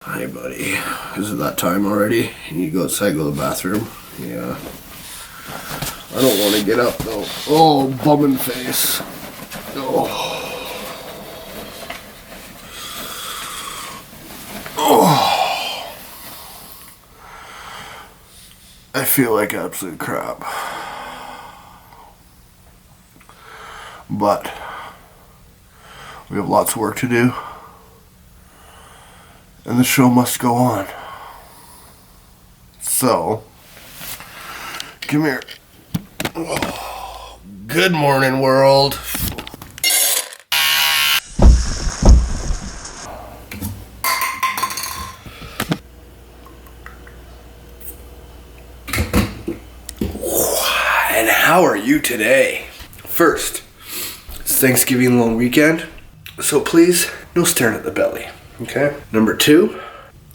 Hi buddy, is it that time already? You need to go outside, go to the bathroom? Yeah. I don't want to get up though. Oh, bumming face. Oh. Oh. I feel like absolute crap. But we have lots of work to do. And the show must go on. So, come here. Oh, good morning, world. And how are you today? First, it's Thanksgiving long weekend, so please, no staring at the belly. Okay. Number 2,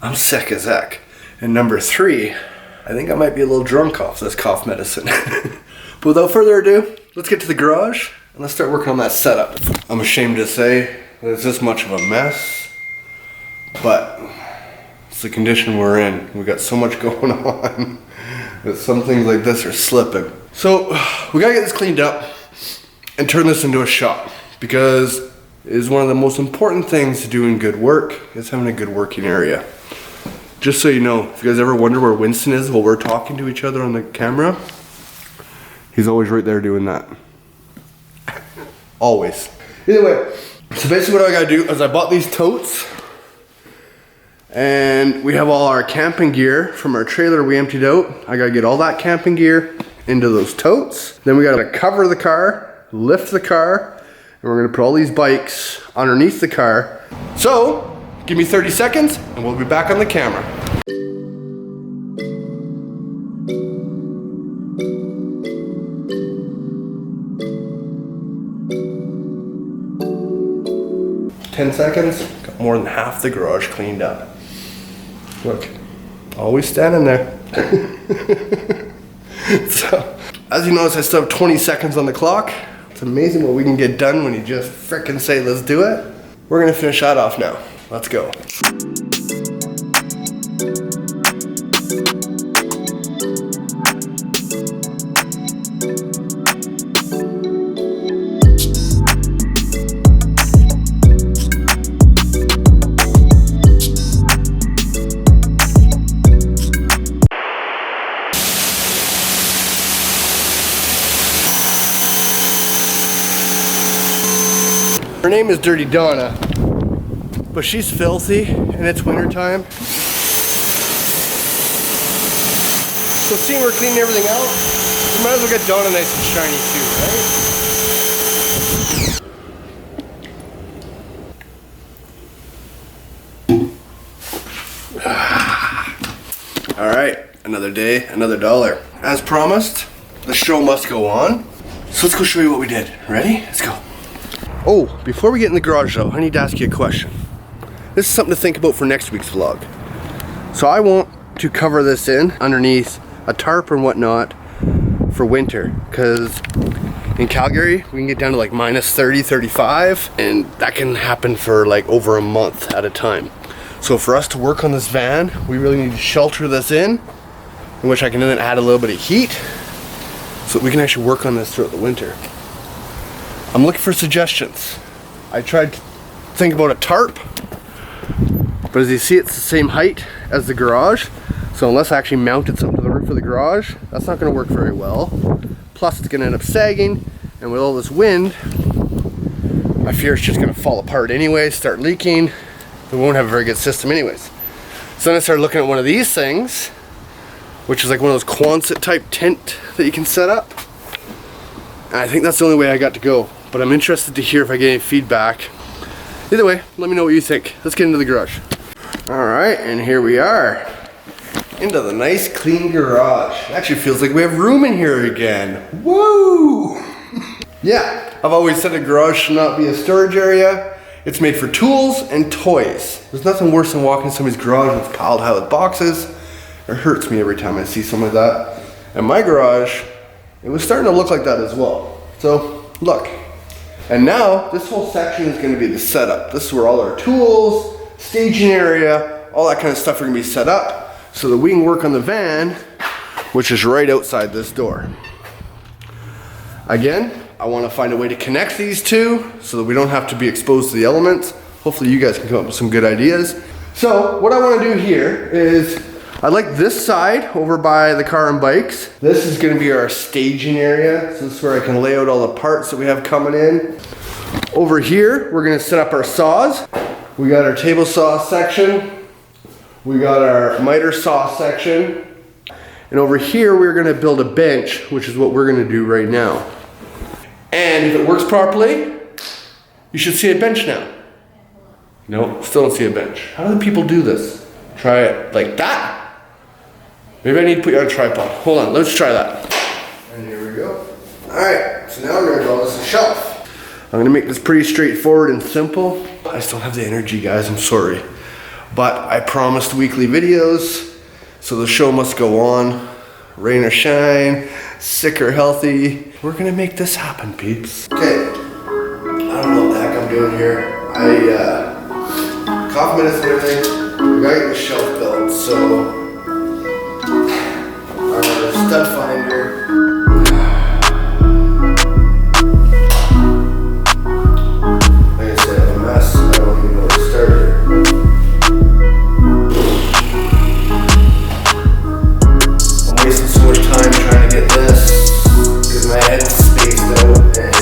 I'm sick as heck. And number 3, I think I might be a little drunk off this cough medicine. But without further ado, let's get to the garage and let's start working on that setup. I'm ashamed to say that it's this much of a mess, but it's the condition we're in. We got so much going on that some things like this are slipping. So we gotta get this cleaned up and turn this into a shop, because it is one of the most important things to do in good work is having a good working area. Just so you know, if you guys ever wonder where Winston is while we're talking to each other on the camera, he's always right there doing that. Always. Either way, so basically what I gotta do is I bought these totes, and we have all our camping gear from our trailer we emptied out. I gotta get all that camping gear into those totes. Then we gotta cover the car, lift the car, and we're gonna put all these bikes underneath the car. So, give me 30 seconds and we'll be back on the camera. Ten seconds, got more than half the garage cleaned up. Look, always standing there. So, as you notice, I still have 20 seconds on the clock. It's amazing what we can get done when you just frickin' say, let's do it. We're gonna finish that off now. Let's go. Her name is Dirty Donna, but she's filthy and it's winter time. So seeing we're cleaning everything out, we might as well get Donna nice and shiny too, right? All right, another day, another dollar. As promised, the show must go on. So let's go show you what we did. Ready? Let's go. Oh, before we get in the garage though, I need to ask you a question. This is something to think about for next week's vlog. So I want to cover this in underneath a tarp and whatnot for winter, because in Calgary we can get down to like minus 30, 35, and that can happen for like over a month at a time. So for us to work on this van, we really need to shelter this in which I can then add a little bit of heat so that we can actually work on this throughout the winter. I'm looking for suggestions. I tried to think about a tarp, but as you see, it's the same height as the garage. So unless I actually mounted something to the roof of the garage, that's not gonna work very well. Plus it's gonna end up sagging, and with all this wind, I fear it's just gonna fall apart anyway, start leaking. We won't have a very good system anyways. So then I started looking at one of these things, which is like one of those Quonset type tent that you can set up. And I think that's the only way I got to go. But I'm interested to hear if I get any feedback. Either way, let me know what you think. Let's get into the garage. All right, and here we are. Into the nice clean garage. It actually feels like we have room in here again. Woo! Yeah, I've always said a garage should not be a storage area. It's made for tools and toys. There's nothing worse than walking in somebody's garage with piled high with boxes. It hurts me every time I see something like that. And my garage, it was starting to look like that as well. So, look. And now, this whole section is gonna be the setup. This is where all our tools, staging area, all that kind of stuff are gonna be set up so that we can work on the van, which is right outside this door. Again, I wanna find a way to connect these two so that we don't have to be exposed to the elements. Hopefully you guys can come up with some good ideas. So what I wanna do here is, I like this side over by the car and bikes. This is gonna be our staging area. So this is where I can lay out all the parts that we have coming in. Over here, we're gonna set up our saws. We got our table saw section. We got our miter saw section. And over here, we're gonna build a bench, which is what we're gonna do right now. And if it works properly, you should see a bench now. No, still don't see a bench. How do people do this? Try it like that? Maybe I need to put you on a tripod. Hold on, let's try that. And here we go. All right, so now we're gonna call this a shelf. I'm gonna make this pretty straightforward and simple. I just don't have the energy, guys, I'm sorry. But I promised weekly videos, so the show must go on. Rain or shine, sick or healthy. We're gonna make this happen, peeps. Okay, I don't know what the heck I'm doing here. Cough medicine and everything. We gotta get the shelf built, so our stud finder. Like I said, I'm a mess. I don't even know where to start here. I'm wasting so much time trying to get this because my head's spaced out and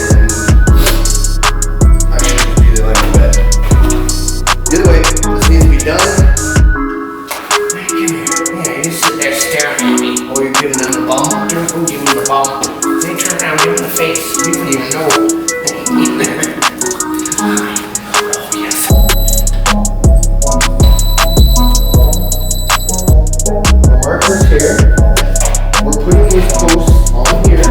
I should just be there like a bed. Either way, this needs to be done. Hey, come here. Yeah, you sit there staring at me. Oh, you're giving them the bum? Don't give me the bum. They turn around, give him the face. You don't even know. Oh, yes. The marker's here. We're putting these posts on here.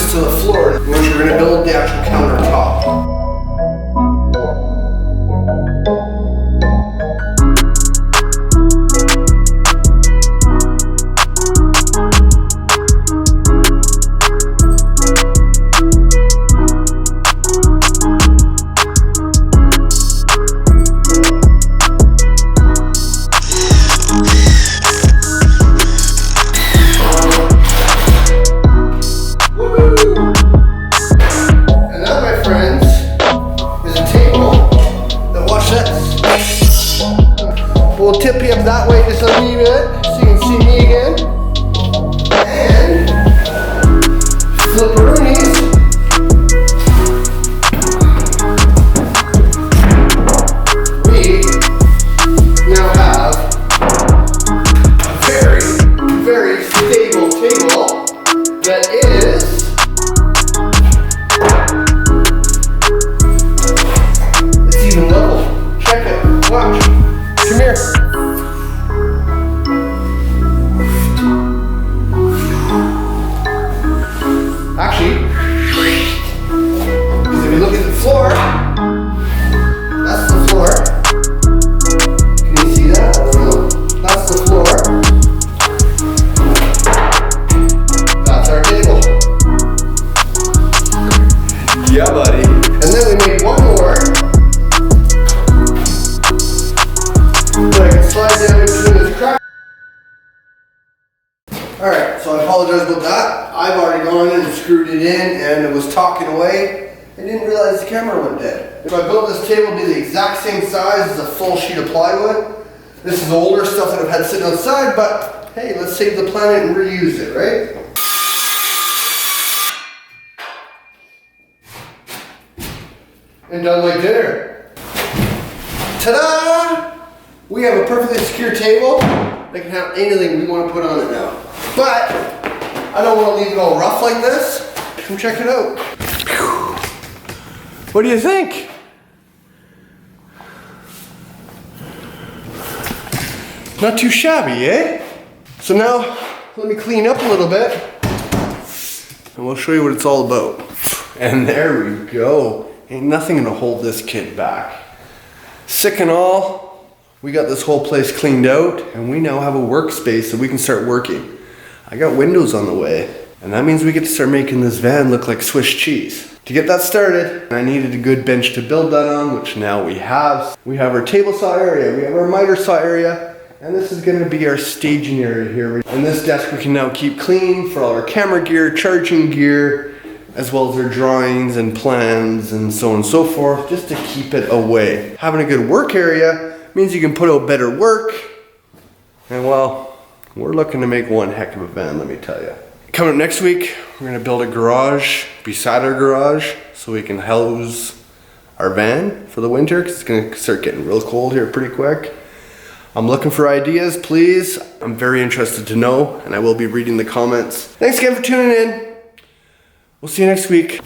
To the floor, which we're going to build the actual countertop. We'll tip you up that way just a wee bit so you can see me again. And flipperoonies. We now have a very, very stable table that is it's even level. Check it. Watch. Come here. Actually, because if you look at the floor, that's the floor. Can you see that? I don't know. That's the floor. That's our table. Yeah, buddy. And then we made one more. So I can slide down into this crack. Alright, so I apologize about that. I've already gone in and screwed it in and it was talking away. I didn't realize the camera went dead. So I built this table to be the exact same size as a full sheet of plywood. This is older stuff that I've had sitting outside, but hey, let's save the planet and reuse it, right? And done like dinner. Ta-da! We have a perfectly secure table that can have anything we want to put on it now. But I don't want to leave it all rough like this. Come check it out. What do you think? Not too shabby, eh? So now let me clean up a little bit and we'll show you what it's all about. And there we go. Ain't nothing gonna hold this kid back. Sick and all, we got this whole place cleaned out and we now have a workspace so we can start working. I got windows on the way, and that means we get to start making this van look like Swiss cheese. To get that started, I needed a good bench to build that on, which now we have. We have our table saw area, we have our miter saw area, and this is gonna be our staging area here. And this desk we can now keep clean for all our camera gear, charging gear, as well as our drawings and plans and so on and so forth, just to keep it away. Having a good work area means you can put out better work, and well, we're looking to make one heck of a van, let me tell you. Coming up next week, we're gonna build a garage beside our garage so we can house our van for the winter, because it's gonna start getting real cold here pretty quick. I'm looking for ideas, please. I'm very interested to know, and I will be reading the comments. Thanks again for tuning in. We'll see you next week.